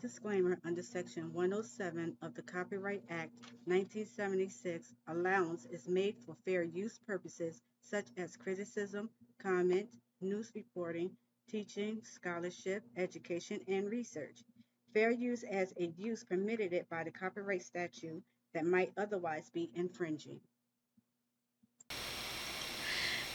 disclaimer under Section 107 of the Copyright Act 1976, allowance is made for fair use purposes such as criticism, comment, news reporting, teaching, scholarship, education, and research. Fair use as a use permitted it by the copyright statute that might otherwise be infringing.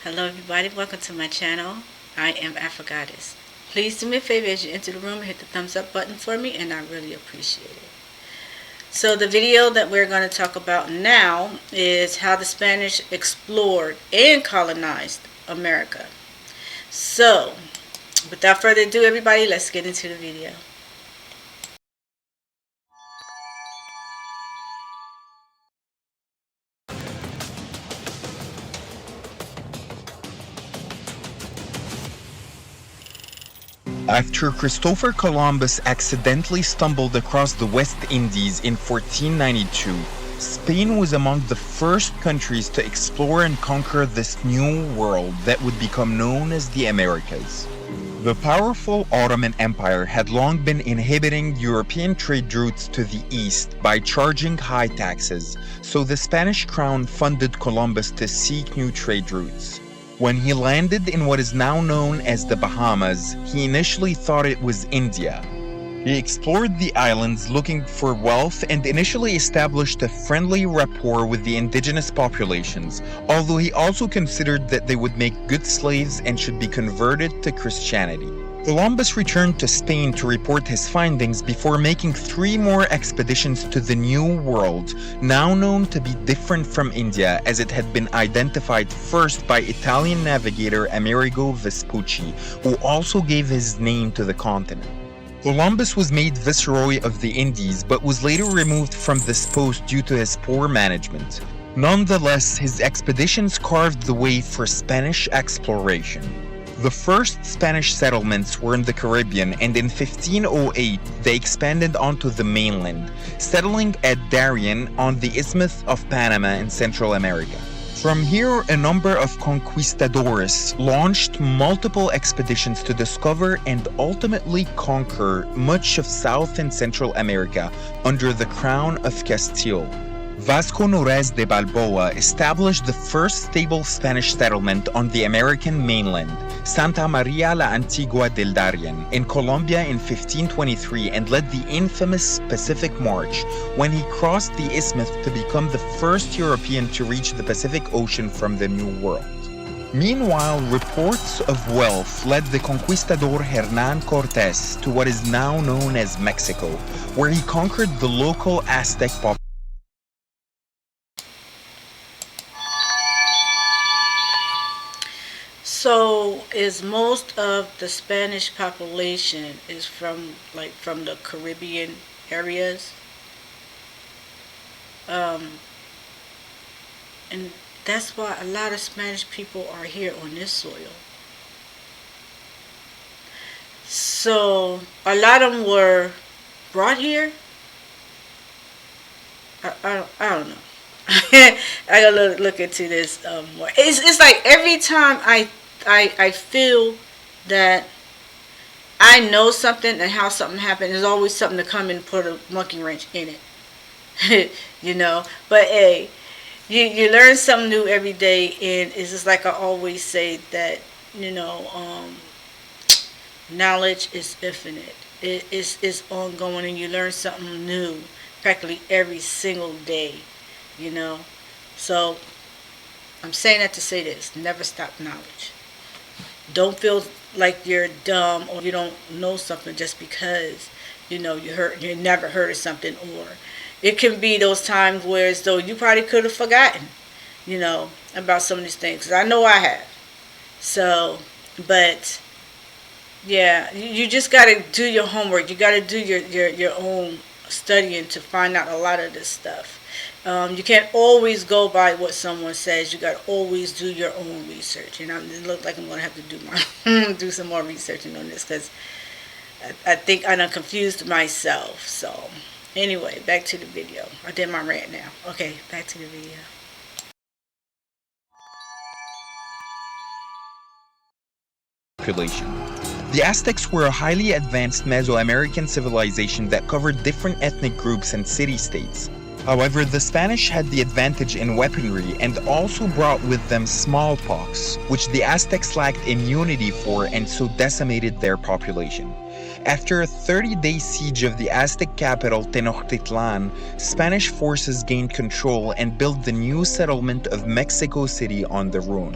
Hello everybody, welcome to my channel. I am Afro Goddess. Please do me a favor as you enter the room, hit the thumbs up button for me, and I really appreciate it. So the video that we're going to talk about now is how the Spanish explored and colonized America. So without further ado, everybody, let's get into the video. After Christopher Columbus accidentally stumbled across the West Indies in 1492, Spain was among the first countries to explore and conquer this new world that would become known as the Americas. The powerful Ottoman Empire had long been inhibiting European trade routes to the east by charging high taxes, so the Spanish crown funded Columbus to seek new trade routes. When he landed in what is now known as the Bahamas, he initially thought it was India. He explored the islands looking for wealth and initially established a friendly rapport with the indigenous populations, although he also considered that they would make good slaves and should be converted to Christianity. Columbus returned to Spain to report his findings before making 3 more expeditions to the New World, now known to be different from India as it had been identified first by Italian navigator Amerigo Vespucci, who also gave his name to the continent. Columbus was made Viceroy of the Indies but was later removed from this post due to his poor management. Nonetheless, his expeditions carved the way for Spanish exploration. The first Spanish settlements were in the Caribbean, and in 1508 they expanded onto the mainland, settling at Darien on the Isthmus of Panama in Central America. From here, a number of conquistadores launched multiple expeditions to discover and ultimately conquer much of South and Central America under the Crown of Castile. Vasco Nunez de Balboa established the first stable Spanish settlement on the American mainland, Santa Maria la Antigua del Darien, in Colombia in 1523 and led the infamous Pacific March when he crossed the isthmus to become the first European to reach the Pacific Ocean from the New World. Meanwhile, reports of wealth led the conquistador Hernán Cortés to what is now known as Mexico, where he conquered the local Aztec population. So is most of the Spanish population is from the Caribbean areas, um, and that's why a lot of Spanish people are here on this soil. So a lot of them were brought here. I don't know. I gotta look into this more. It's like every time I feel that I know something and how something happened, there's always something to come and put a monkey wrench in it. you know. But hey, you learn something new every day, and it's just like I always say that knowledge is infinite. It's ongoing, and you learn something new practically every single day. You know, so I'm saying that to say this: never stop knowledge. Don't feel like you're dumb or you don't know something just because you never heard of something, or it can be those times where as though you probably could have forgotten about some of these things. 'Cause I know I have. So, but yeah, you just got to do your homework. You got to do your own studying to find out a lot of this stuff. You can't always go by what someone says. You got to always do your own research. And it looks like I'm going to have to do some more researching on this because I think I done confused myself. So anyway, back to the video. I did my rant now. Okay, back to the video. Population. The Aztecs were a highly advanced Mesoamerican civilization that covered different ethnic groups and city-states. However, the Spanish had the advantage in weaponry and also brought with them smallpox, which the Aztecs lacked immunity for and so decimated their population. After a 30-day siege of the Aztec capital Tenochtitlan, Spanish forces gained control and built the new settlement of Mexico City on the ruin.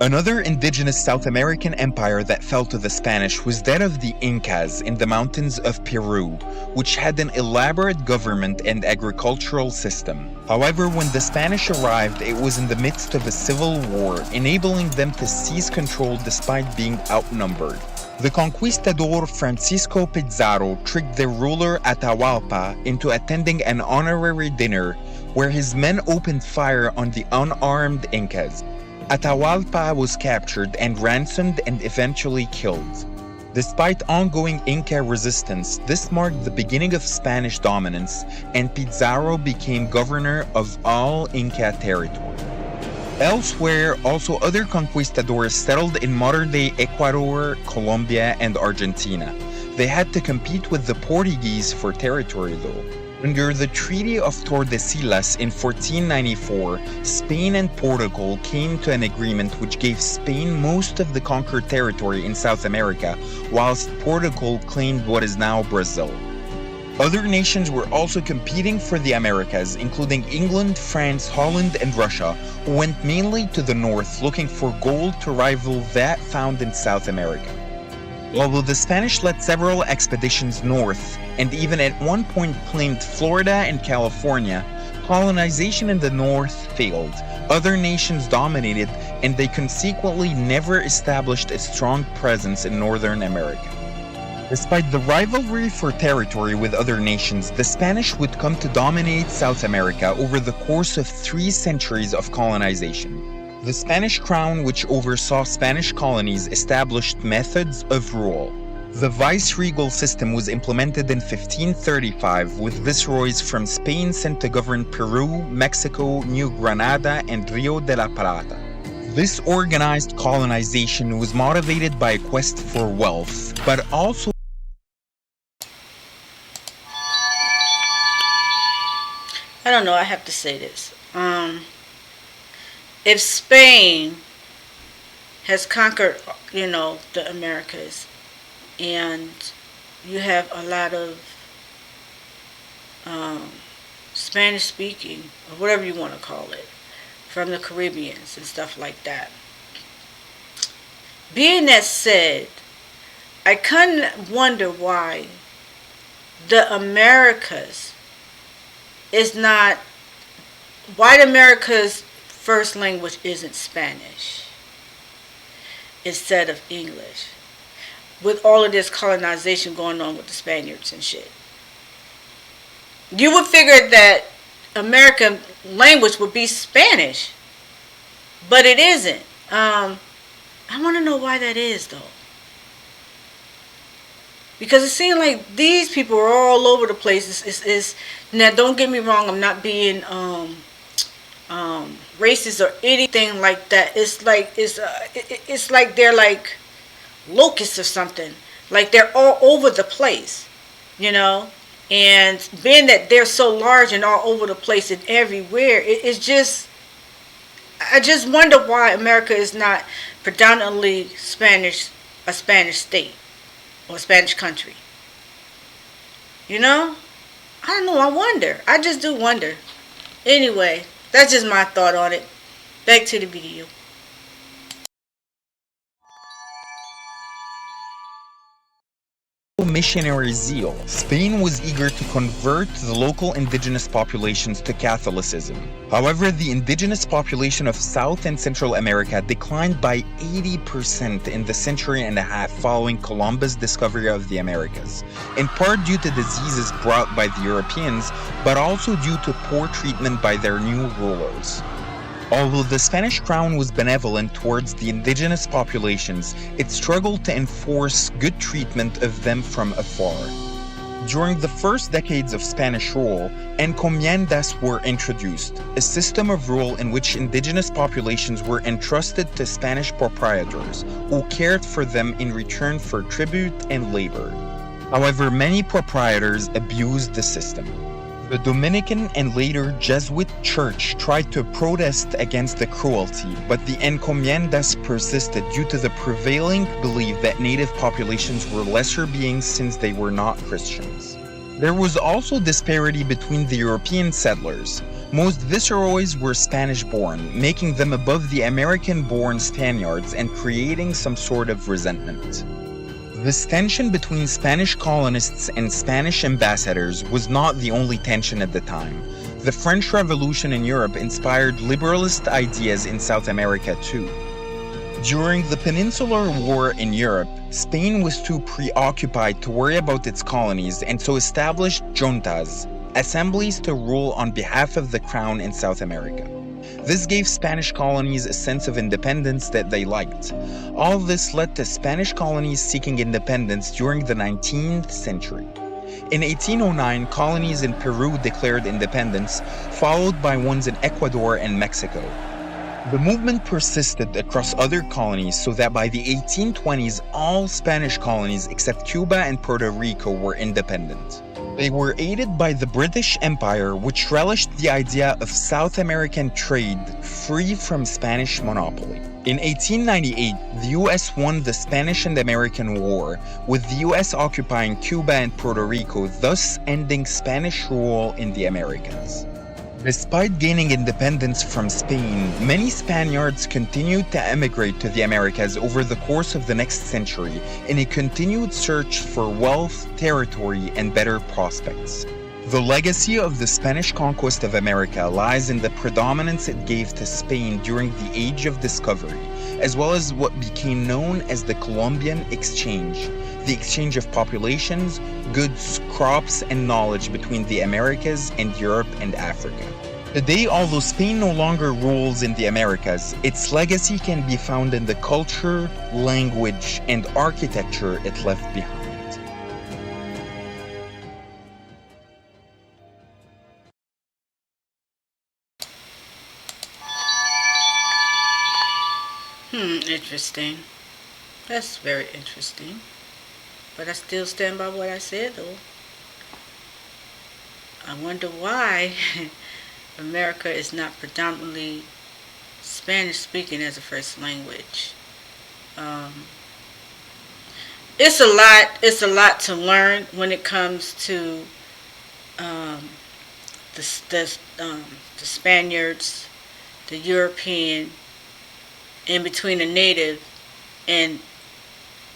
Another indigenous South American empire that fell to the Spanish was that of the Incas in the mountains of Peru, which had an elaborate government and agricultural system. However, when the Spanish arrived, it was in the midst of a civil war, enabling them to seize control despite being outnumbered. The conquistador Francisco Pizarro tricked their ruler Atahualpa into attending an honorary dinner where his men opened fire on the unarmed Incas. Atahualpa was captured and ransomed and eventually killed. Despite ongoing Inca resistance, this marked the beginning of Spanish dominance, and Pizarro became governor of all Inca territory. Elsewhere, also other conquistadors settled in modern-day Ecuador, Colombia, and Argentina. They had to compete with the Portuguese for territory though. Under the Treaty of Tordesillas in 1494, Spain and Portugal came to an agreement which gave Spain most of the conquered territory in South America, whilst Portugal claimed what is now Brazil. Other nations were also competing for the Americas, including England, France, Holland, and Russia, who went mainly to the north looking for gold to rival that found in South America. Although the Spanish led several expeditions north, and even at one point claimed Florida and California, colonization in the north failed. Other nations dominated, and they consequently never established a strong presence in Northern America. Despite the rivalry for territory with other nations, the Spanish would come to dominate South America over the course of 3 centuries of colonization. The Spanish crown, which oversaw Spanish colonies, established methods of rule. The viceregal system was implemented in 1535, with viceroys from Spain sent to govern Peru, Mexico, New Granada, and Rio de la Plata. This organized colonization was motivated by a quest for wealth, but also I don't know, I have to say this. If Spain has conquered, the Americas, and you have a lot of Spanish speaking, or whatever you want to call it, from the Caribbeans and stuff like that. Being that said, I couldn't wonder why the Americas is not, why the Americas first language isn't Spanish instead of English, with all of this colonization going on with the Spaniards and shit. You would figure that American language would be Spanish, but it isn't. I want to know why that is though, because it seems like these people are all over the place. Now don't get me wrong, I'm not being racist or anything like that. It's like they're like locusts or something. Like they're all over the place, And being that they're so large and all over the place and everywhere, it's just, I just wonder why America is not predominantly Spanish, a Spanish state or a Spanish country. I don't know. I wonder. I just do wonder. Anyway, that's just my thought on it. Back to the video. missionary zeal, Spain was eager to convert the local indigenous populations to Catholicism. However, the indigenous population of South and Central America declined by 80% in the century and a half following Columbus' discovery of the Americas, in part due to diseases brought by the Europeans, but also due to poor treatment by their new rulers. Although the Spanish crown was benevolent towards the indigenous populations, it struggled to enforce good treatment of them from afar. During the first decades of Spanish rule, encomiendas were introduced, a system of rule in which indigenous populations were entrusted to Spanish proprietors, who cared for them in return for tribute and labor. However, many proprietors abused the system. The Dominican and later Jesuit church tried to protest against the cruelty, but the encomiendas persisted due to the prevailing belief that native populations were lesser beings since they were not Christians. There was also disparity between the European settlers. Most Viceroys were Spanish-born, making them above the American-born Spaniards and creating some sort of resentment. This tension between Spanish colonists and Spanish ambassadors was not the only tension at the time. The French Revolution in Europe inspired liberalist ideas in South America too. During the Peninsular War in Europe, Spain was too preoccupied to worry about its colonies and so established juntas, assemblies to rule on behalf of the crown in South America. This gave Spanish colonies a sense of independence that they liked. All this led to Spanish colonies seeking independence during the 19th century. In 1809, colonies in Peru declared independence, followed by ones in Ecuador and Mexico. The movement persisted across other colonies so that by the 1820s, all Spanish colonies except Cuba and Puerto Rico were independent. They were aided by the British Empire, which relished the idea of South American trade free from Spanish monopoly. In 1898, the US won the Spanish and American War, with the US occupying Cuba and Puerto Rico, thus ending Spanish rule in the Americas. Despite gaining independence from Spain, many Spaniards continued to emigrate to the Americas over the course of the next century in a continued search for wealth, territory, and better prospects. The legacy of the Spanish conquest of America lies in the predominance it gave to Spain during the Age of Discovery, as well as what became known as the Columbian Exchange, the exchange of populations, goods, crops, and knowledge between the Americas and Europe and Africa. Today, although Spain no longer rules in the Americas, its legacy can be found in the culture, language, and architecture it left behind. Interesting. That's very interesting. But I still stand by what I said, though. I wonder why America is not predominantly Spanish speaking as a first language. It's a lot. It's a lot to learn when it comes to the Spaniards, the European, in between the native and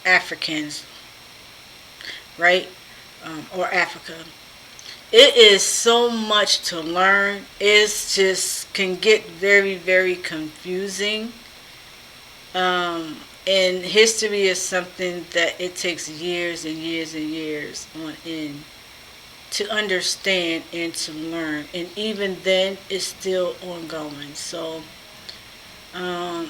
Africans, right? Or Africa. It is so much to learn. It's just can get very, very confusing. And history is something that it takes years and years and years on end to understand and to learn. And even then, it's still ongoing. So,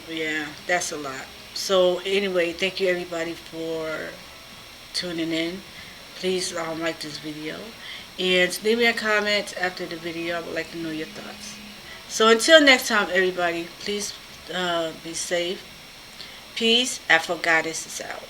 yeah, that's a lot. So anyway, thank you everybody for tuning in. Please like this video and leave me a comment after the video. I would like to know your thoughts. So until next time, everybody, please be safe. Peace. Afro Goddess is out.